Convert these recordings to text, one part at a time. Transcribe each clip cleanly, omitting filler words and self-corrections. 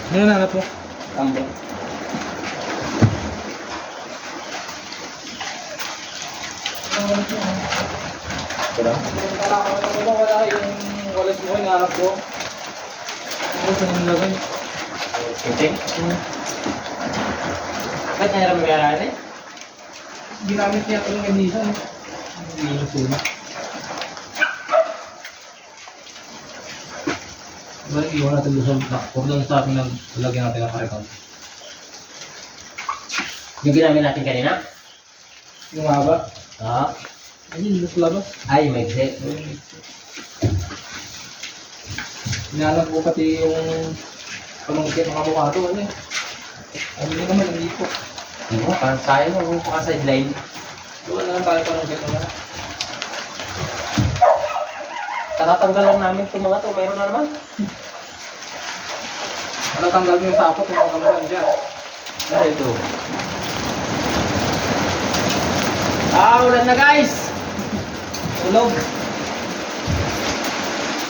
Ano nanap mo? Tambo. Wala. Wala yung walis mo, nanap ko. Ano sa nilagay? Kinting? Ba't niya naman mayroon eh? Ginamit niya ito ng ganisa. Hindi na sila. Balik iwan natin doon sa back. Huwag lang sa akin lang lagyan natin ang karekal. Yung ginamit natin kanina? Yung haba. Oo. Ayun, nasa labas. Ay, may set. Inalam ko pati yung pamangkin mga mukha ito. Ano eh. Ano nyo naman, hindi ko. Oo, parang tayo mo pa ka sideline. Doon na lang tayo pamangkin naman. Tatatanggal lang namin itong mga to. Mayroon na naman. Ano tanggal mo yung sapot, yung mga kamaran dyan. Ano ito? Ulan na guys! Tulog.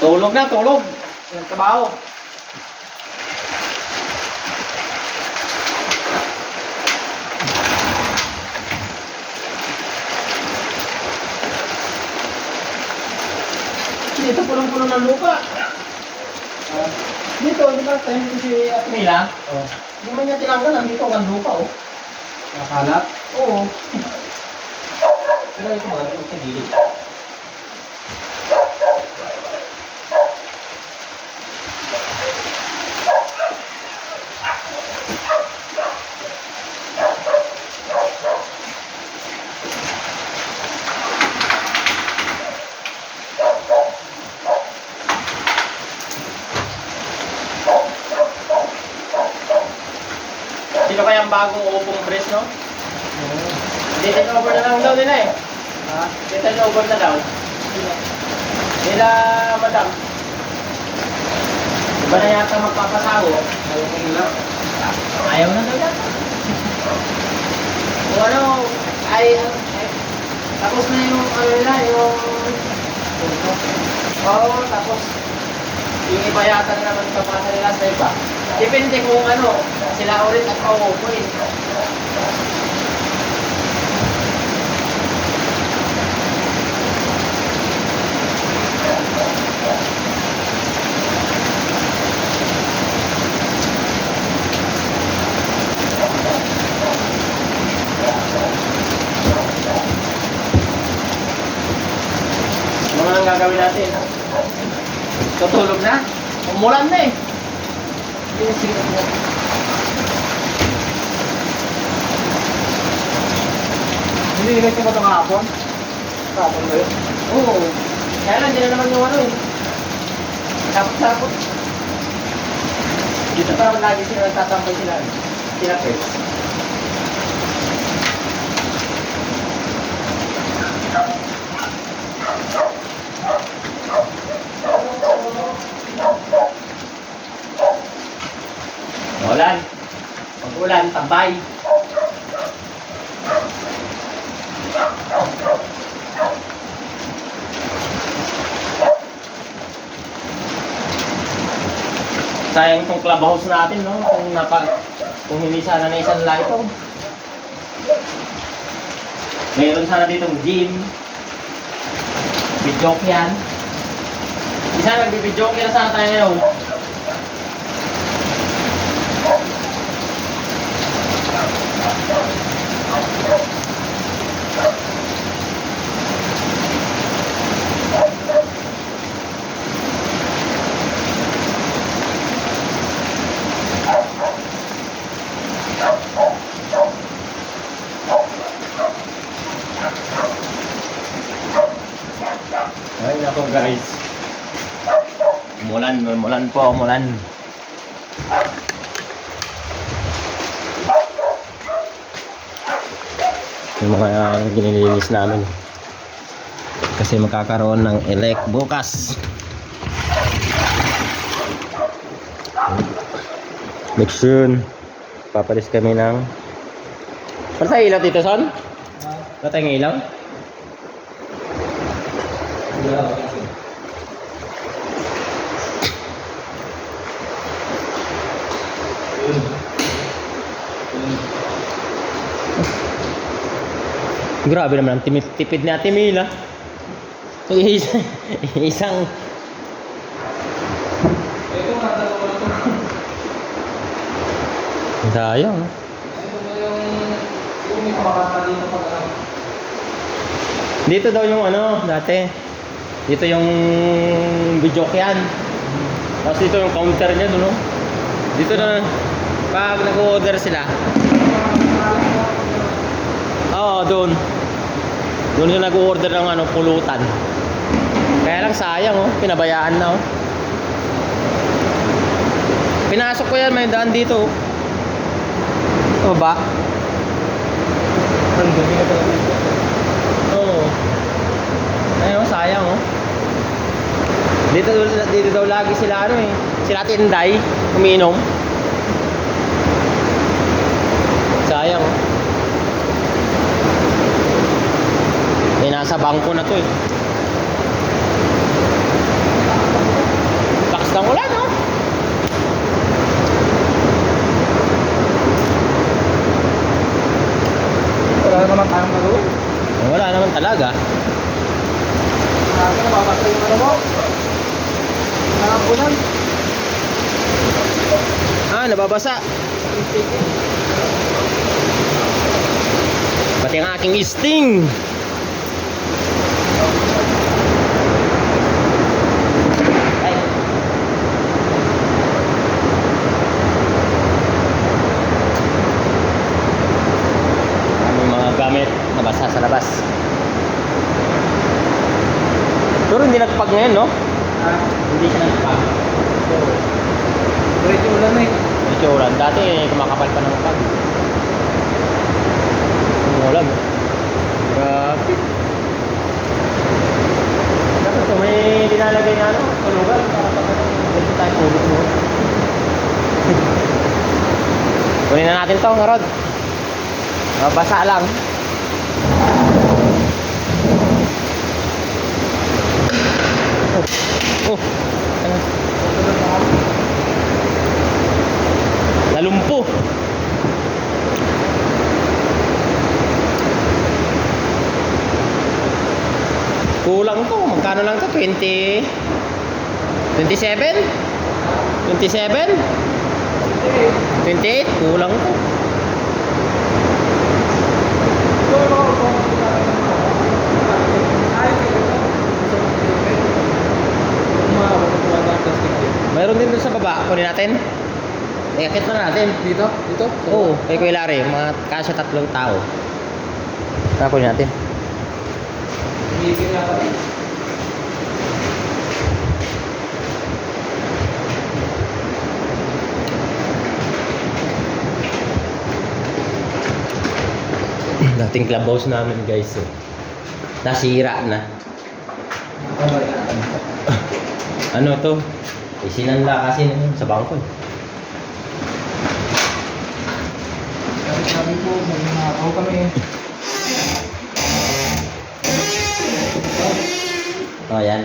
Tulog na, tulog. Yung trabaho. Dito punong-puno ng lupa. Dito, di ba tayo dito si Atmila? Oh. Hindi man niya tinanggalan dito ang lupa oh. Nakalat. Oo. Pero ito mga ito sa gilid. Sino kaya ang bagong upong press, no? Hindi, over na lang daw nila eh. Ha? Dito over na daw. Nila, madam. Iba na yata magpapasago. Ayaw ko nila. Ayaw na daw yata. Kung ano, ay, tapos na yung, ano nila, yung... Oo, tapos, yung iba yata na naman papasa nila sa iba. Depende kung ano, sila ulit at pauupuin. Ano ang gagawin natin? Tutulog na? Umulan na eh. Hindi nilagay ko ba ito kahapon? Kahapon ba yun? Oo. Kaya lang, hindi na naman yung ano eh. Sapot-sapot. Dito parang lagi sila nagtatambay sila. Sila first. Ulan. Pag-ulan, tambay. Sayang itong clubhouse natin, no? Kung hindi sana na isang lang ito. Mayroon sana ditong gym. Bidyoke yan. Isa nagbibidyoke na sana tayo ngayon. Ay nako guys. Umulan po, umulan. Yung mga ginilinis namin. Kasi magkakaroon ng elect bukas. Next soon, papalis kami ng... Ano tayo ilaw dito, Son? Ano tayong ilaw? Grabe naman ang tipid ni Ate Mila. Isang Ito nga, dalawa na ito. sayang. No? Ito na yung may kumakanta dito pag ano. Dito daw yung ano, dati. Dito yung video yan. Tapos dito yung counter niya doon, no? Dito na, pag nag-order sila. Oo, doon. Doon sila nag-order ng ano, pulutan. Kaya lang sayang, oh. Pinabayaan na, oh. Pinasok ko yan, may daan dito, oh. O ba? Ang dumi na talaga. Oo. Ayun, sayang, oh. Dito daw lagi sila ano eh. Sila Tinday, umiinom. Sayang, oh. Eh, nasa bangko na to eh. Lakas ng ulan, oh. Wala naman tayong gagawin. Wala naman talaga. Sabi na babasa yung ano mo. Nakapunan. Ah, nababasa. Pati ang aking sting. Ay. Aming mga gamit nabasa sa labas. Pero hindi nagpag ngayon, no? Hindi siya nagpag. Diretso ulan na eh. Medyo ulan. Dati kumakapal pa ng pag. Ulan. Grabe. Dapat ito may dinalagay na ano, tulugan para pag ganito tayo tulog mo. Kunin na natin to, Rod. Basa lang. Oh. Ano? Nalumpo. Kulang to. Magkano lang to? 20? 27? 27? 28? Kulang to. Mayroon din doon sa baba. Kunin natin. Iakit na natin. Dito? Dito? Oo. Kay Kuya Larry. Mga kasya 3 tao. Kunin natin. Higil na tayo. Dating clubhouse namin guys. Eh. Nasira na. Ano to? Isinanla kasi sa bangko. Sabi ko, mag-nakaw kami. Oh, yan.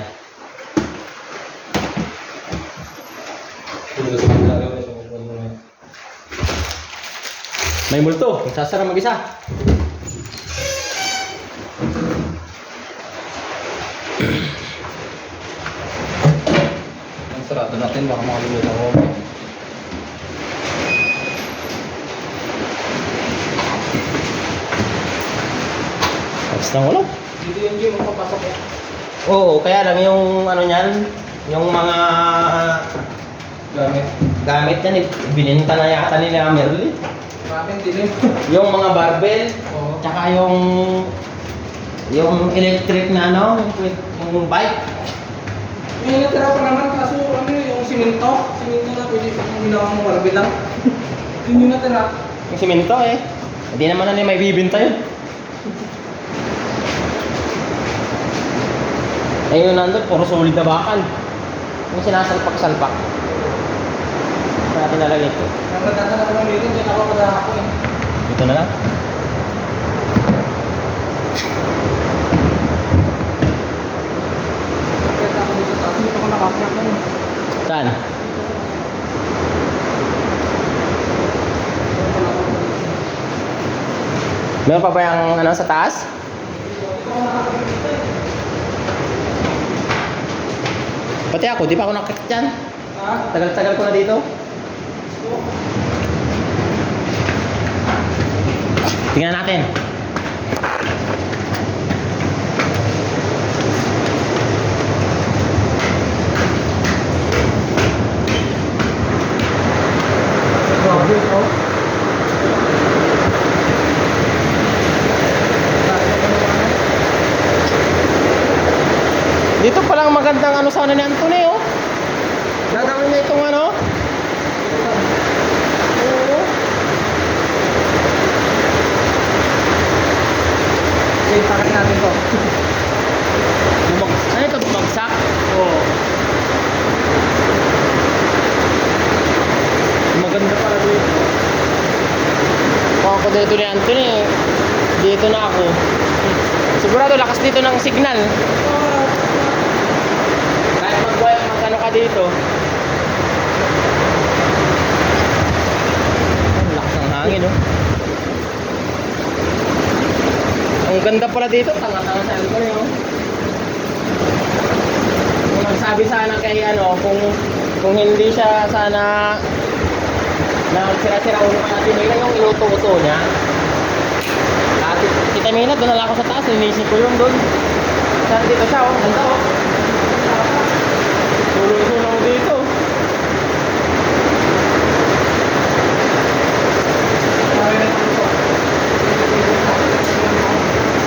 May multo. Sasara mag-isa. Ang sarado natin, baka makalimutan ko. Tapos nang ulo. Dito yung gym, magpapasok eh. Oo, kaya lang yung ano niyan, yung mga Gamit. gamit niyan, bininta na yata nila Merly. Maraming dilim. Yung mga barbell, Oo. tsaka yung electric na ano, yung bike. May natira pa naman, kaso ano yung simento. Simento na pwede yung ginawa mo marami lang. Yun yung natira. Yung simento eh. Hindi naman na may bibinta yun. Eh yun nandun, puro solid na bakal. Yung sinasalpak-salpak. Natin nalagay ito. Ang nagtatala ko ng meeting, dyan ako kada ako eh. Ito na lang. Kaya ako dito sa atin, dito ako nakaplak na yun. Saan? Meron pa ba yung ano sa taas? Pati ako, di pa ako nakakit dyan. Ha? Tagal-tagal ko na dito. Tingnan natin. Grabe, oh. Dito palang magandang ano sana ni Anthony, oh. Dadawin niya itong ano. Oo. Okay, pakat natin to. Ano ito, bumagsak? Oo. Maganda pala dito. Kung ako dito ni Anthony, dito na ako. Sigurado lakas dito ng signal. Kahit mag-ano ka dito. Ang lakas ng hangin, oh. Ang ganda pala dito. Tanga-tanga sa Anthony, oh. Kung nagsabi sana kay ano, kung hindi siya sana nagsira-sira ulo kay Ate Mila yung inuto-uto niya. Ate, Tita Mila, doon na ako sa taas. Inisip ko yun doon. Saan dito siya, oh. Ganda, oh. Tulong-tulong dito.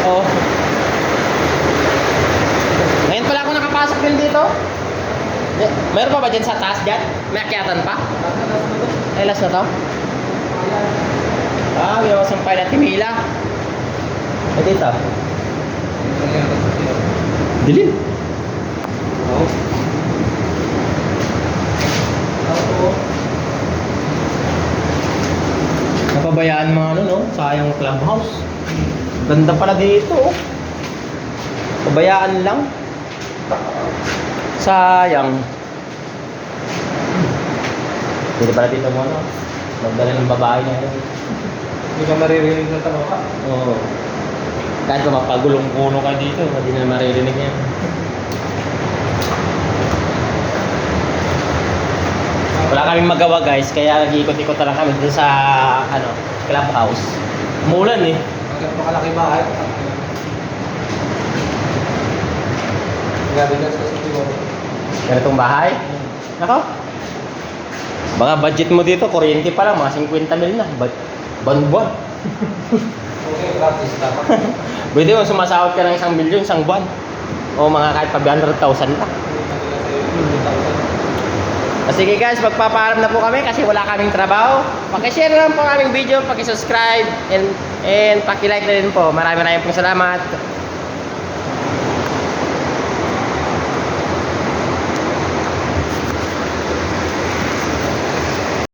Oh. Ngayon pala ako nakapasok din dito. Meron pa ba dyan sa taas dyan? May akyatan pa? Ay, last na to? Ah, ginawa sampay na Timila. Eh, dito. Dilim. Oo. Napabayaan mga ano, no? Sayang clubhouse. Ganda pala dito, oh. Pabayaan lang. Sayang. Hindi pala dito mo, no? Magdala ng babae niya, no? Hindi ka maririnig ng tanong ka. Oo. Kahit kung mapagulong-puno ka dito, hindi na maririnig yan. Wala kaming magawa, guys, kaya nag-iikot-ikot na lang kami dun sa ano, clubhouse. Umulan eh. Ang ganito kalaki bahay. Grabe ka sa siguro. Ganitong bahay. Nako. Mga budget mo dito, kuryente pa lang, mga 50 mil na. Buwan-buwan. Okay, practice dapat. Pwede mo sumasahod ka ng 1 milyon, isang buwan. O mga kahit pa 100,000 lang. Sige guys, magpapaalam na po kami kasi wala kaming trabaho. Paki-share lang po ang aming video, paki-subscribe and paki-like na rin po. Maraming pong salamat.